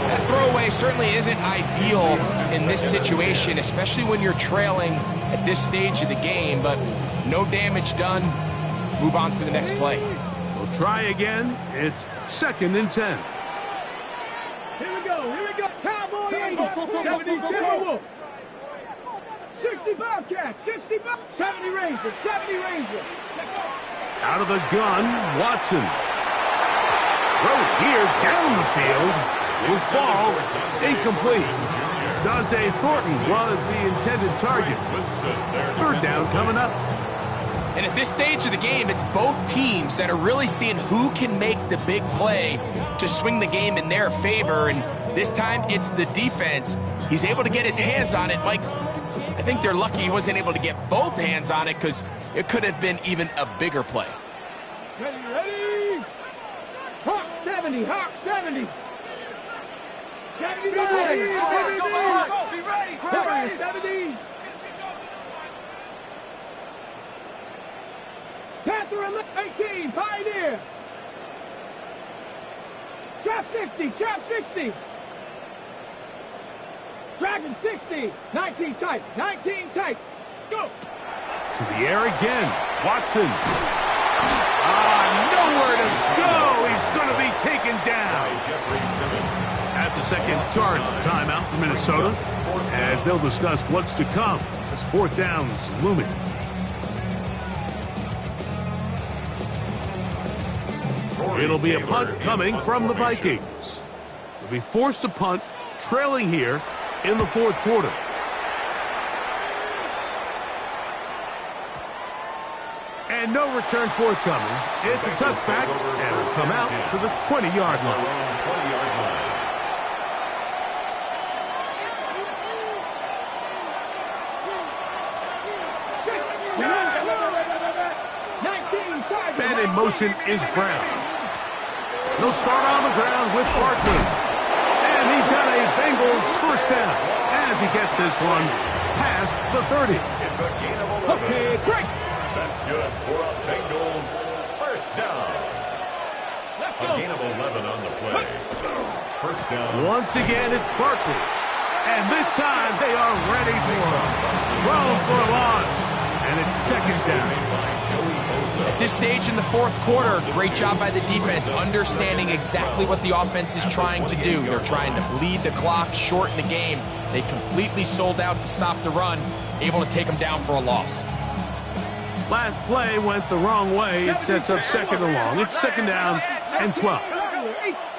That throwaway certainly isn't ideal in this situation, especially when you're trailing at this stage of the game, but no damage done. Move on to the next play. We'll try again. It's second and 10. Here we go. Cowboy 80, 70 Timberwolf. 60 Bobcat, 60 Bobcat, 70 Ranger, 70 Ranger. Out of the gun, Watson. Throw here down the field. Will fall. Incomplete. Dante Thornton was the intended target. Third down coming up. And at this stage of the game, it's both teams that are really seeing who can make the big play to swing the game in their favor. And this time, it's the defense. He's able to get his hands on it. Mike, I think they're lucky he wasn't able to get both hands on it because it could have been even a bigger play. Ready. Hawk 70, Hawk 70. 70, Go, be ready. 70. Panther 18, Pioneer. Trap 60. Dragon 60, 19 tight. Go. To the air again. Watson. Nowhere to go. He's going to be taken down. That's a second charge timeout for Minnesota, as they'll discuss what's to come as fourth down's looming. It'll be a punt coming from the Vikings. They'll be forced to punt, trailing here in the fourth quarter. And no return forthcoming. It's a touchback, and it'll come out to the 20-yard line. Man in motion is Brown. He'll start on the ground with Barkley. And he's got a Bengals first down as he gets this one past the 30. It's a gain of 11. Okay, great. That's good for a Bengals first down. A gain of 11 on the play. First down. Once again, it's Barkley. And this time, they are ready for him. Thrown for a loss. And it's second down. At this stage in the fourth quarter, great job by the defense, understanding exactly what the offense is trying to do. They're trying to bleed the clock, shorten the game. They completely sold out to stop the run, able to take them down for a loss. Last play went the wrong way. It sets up second and long. It's second down and 12.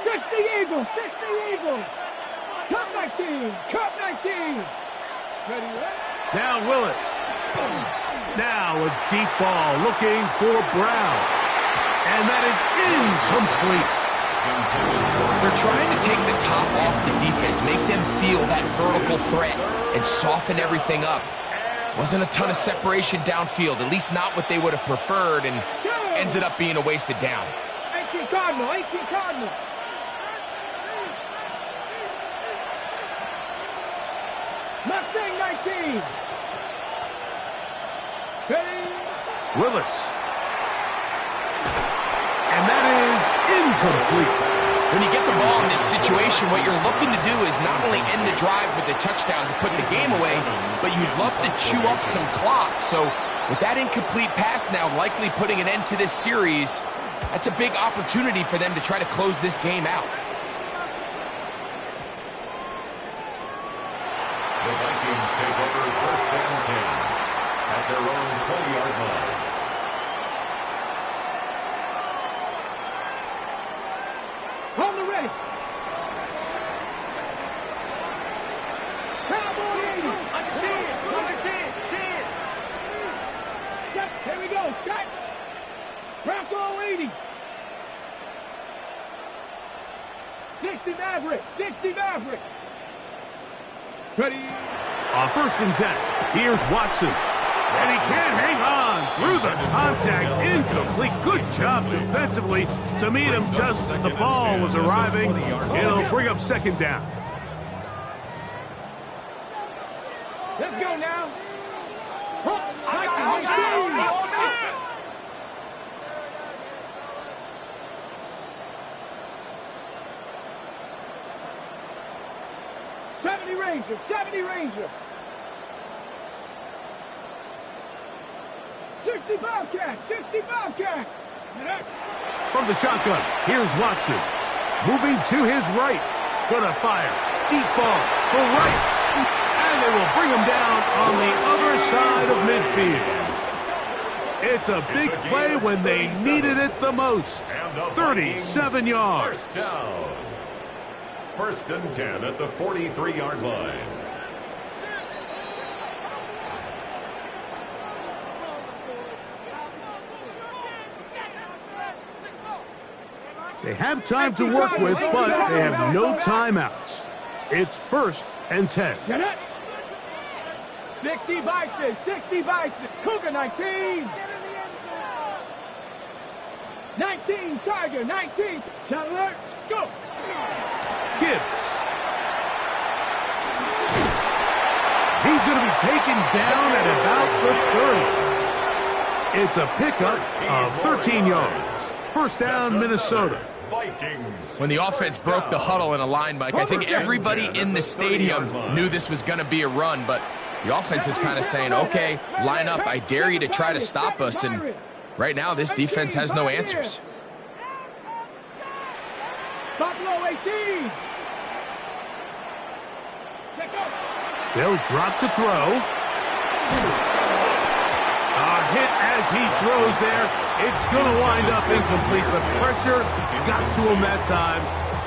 60 Eagles, 60 Eagles. Cup 19, Cup 19. Ready? Now Willis. Now a deep ball looking for Brown. And that is incomplete. They're trying to take the top off the defense, make them feel that vertical threat, and soften everything up. Wasn't a ton of separation downfield, at least not what they would have preferred, and ends it up being a wasted down. 18 Cardinal, 18 Cardinal. Mustang 19. Ready? Willis. And that is incomplete. When you get the ball in this situation, what you're looking to do is not only end the drive with a touchdown to put the game away, but you'd love to chew up some clock. So with that incomplete pass now likely putting an end to this series, that's a big opportunity for them to try to close this game out. The Vikings take over first and 10 at their own 20-yard line. Hold the ready. Cowboy 80. Under 10. Set. Here we go. Set. Bronco 80. 60 Maverick. 60 Maverick. Ready. On first and 10, here's Watson. And he can't hang on through the contact. Incomplete. Good job defensively to meet him just as the ball was arriving. It'll bring up second down. Let's go now. Ranger, 70 Ranger. 60 Bobcat, 60 Bobcat. From the shotgun, here's Watson. Moving to his right. Gonna fire. Deep ball for Rice. And they will bring him down on the other side of midfield. It's a big play when they needed it the most. 37 yards. First down. First and 10 at the 43-yard line. They have time to work with, but they have no timeouts. It's first and 10. Get it? 60 Bison, 60 Bison. Cougar 19. 19 Tiger, 19. Chandler, go. Gibbs. He's going to be taken down at about the 30. It's a pickup of 13 yards. First down, Minnesota. Vikings. When the offense broke the huddle in a line, Mike, I think everybody in the stadium knew this was going to be a run, but the offense is kind of saying, okay, line up. I dare you to try to stop us, and right now this defense has no answers. Buffalo 18. They'll drop to throw. A hit as he throws there. It's going to wind up incomplete. The pressure got to him that time,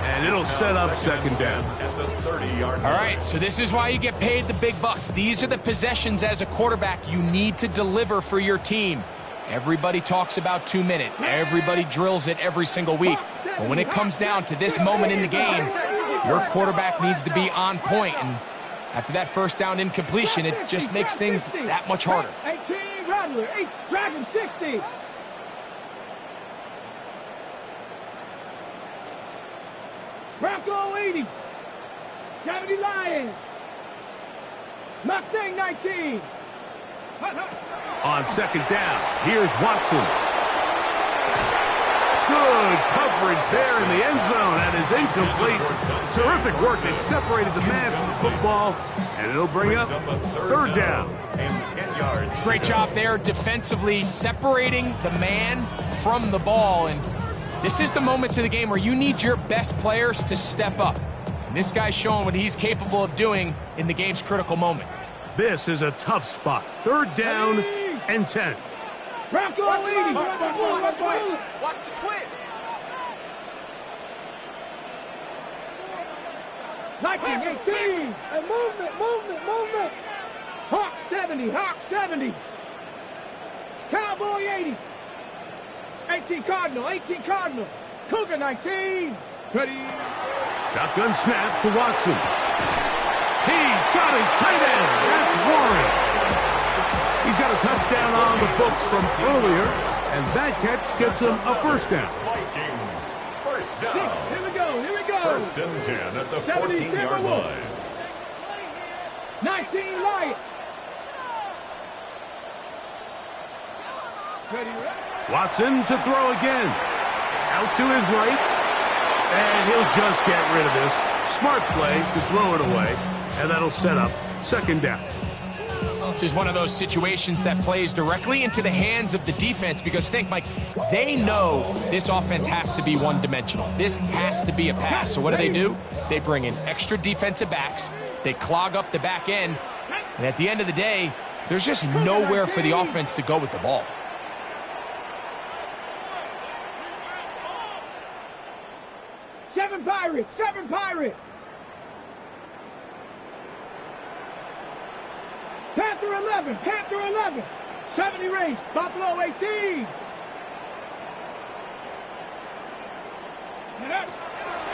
and it'll set up second down. At the 30-yard line. All right, so this is why you get paid the big bucks. These are the possessions as a quarterback you need to deliver for your team. Everybody talks about 2 minutes. Everybody drills it every single week. But when it comes down to this moment in the game, your quarterback needs to be on point. And after that first down incompletion, it just makes things that much harder. 18 Rattler, 8 Dragon 60. Bronco 80. 70 Lions. Mustang 19. On second down, here's Watson. Good coverage coverage there in the end zone. That is incomplete. Terrific work. They separated the man from the football, and it'll bring up third down. And 10 yards. Great job there defensively, separating the man from the ball. And this is the moments of the game where you need your best players to step up. And this guy's showing what he's capable of doing in the game's critical moment. This is a tough spot. Third down and 10. Rocco 80. Watch the twist. 19, 18. Hey, movement. Hawk 70. Cowboy 80. 18 Cardinal. Cougar 19. Ready. Shotgun snap to Watson. He's got his tight end. That's Warren. He's got a touchdown on the books from earlier, and that catch gets him a first down. Vikings, first down. Here we go. First and 10 at the 14-yard line. 19 Lion. Ready. Watson to throw again. Out to his right, and he'll just get rid of this. Smart play to throw it away, and that'll set up second down. This is one of those situations that plays directly into the hands of the defense because think, Mike, they know this offense has to be one-dimensional. This has to be a pass. So what do? They bring in extra defensive backs. They clog up the back end. And at the end of the day, there's just nowhere for the offense to go with the ball. Seven Pirates. Panther 11. 70 range. Buffalo 18.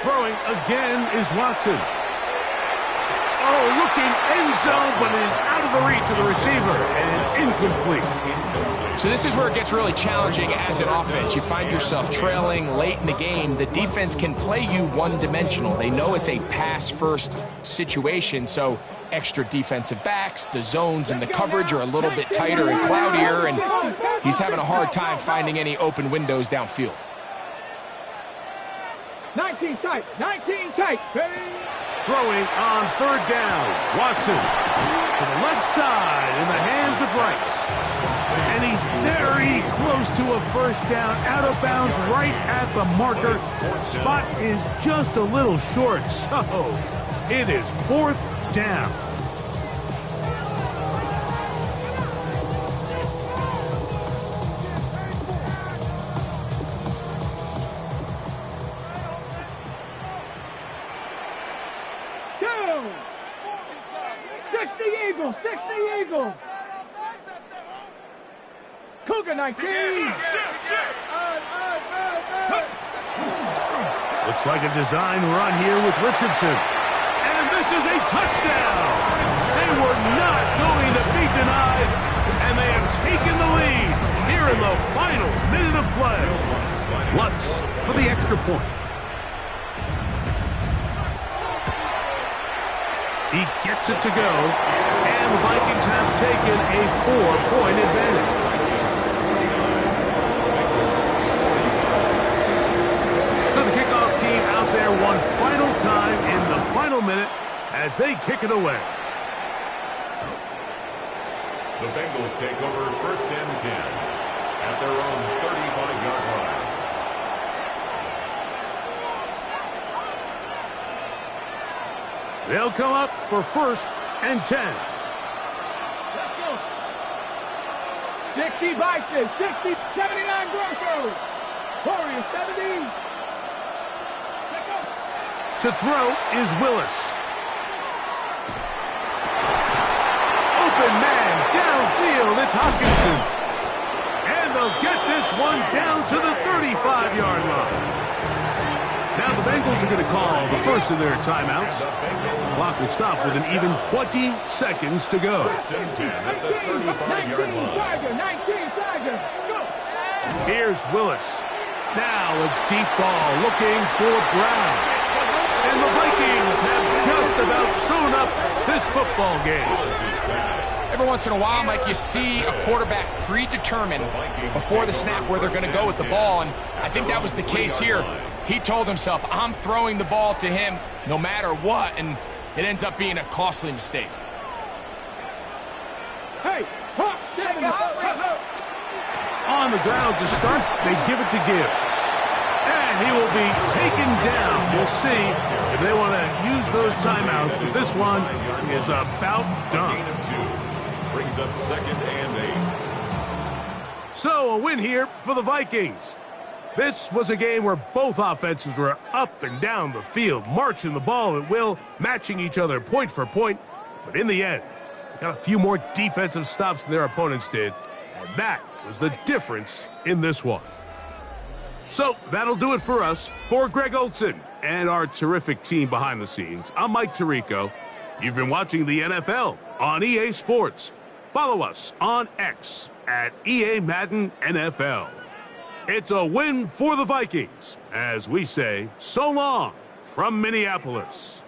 Throwing again is Watson. Oh, looking end zone, but it is out of the reach of the receiver and incomplete. So this is where it gets really challenging as an offense. You find yourself trailing late in the game. The defense can play you one-dimensional. They know it's a pass-first situation, so extra defensive backs, the zones and the coverage are a little bit tighter and cloudier, and he's having a hard time finding any open windows downfield. 19 tight. Throwing on third down. Watson to the left side in the hands of Rice. And he's very close to a first down, out of bounds right at the marker. Spot is just a little short, so it is fourth down. Two. 60 Eagle. Cougar 19. Looks like a design run here with Richardson. And this is a touchdown. They were not going to be denied, and they have taken the lead here in the final minute of play. Lutz for the extra point. He gets it to go, and the Vikings have taken a 4-point advantage. So the kickoff team out there one final time in the final minute as they kick it away. The Bengals take over first and 10 at their own 35-yard line. They'll come up for first and 10. Let's go. 60 Vikings, 60, 79 Broncos. Warriors 70. Let's go. To throw is Willis. Open man downfield, it's Hawkinson. And they'll get this one down to the 35-yard line. Now the Bengals are going to call the first of their timeouts. Clock will stop with an even 20 seconds to go. First and 10 at the 35-yard line. 19 Tiger, go. Here's Willis. Now a deep ball looking for Brown. And the Vikings have just about sewn up this football game. Every once in a while, Mike, you see a quarterback predetermine before the snap where they're going to go with the ball, and I think that was the case here. He told himself, I'm throwing the ball to him no matter what, and it ends up being a costly mistake. Hey, Hawk 70. On the ground to start, they give it to Gibbs. And he will be taken down. We'll see if they want to use those timeouts. But this one is about done. Brings up 2nd and 8. So a win here for the Vikings. This was a game where both offenses were up and down the field, marching the ball at will, matching each other point for point. But in the end, they got a few more defensive stops than their opponents did. And that was the difference in this one. So that'll do it for us. For Greg Olson and our terrific team behind the scenes, I'm Mike Tirico. You've been watching the NFL on EA Sports. Follow us on X at EA Madden NFL. It's a win for the Vikings, as we say so long from Minneapolis.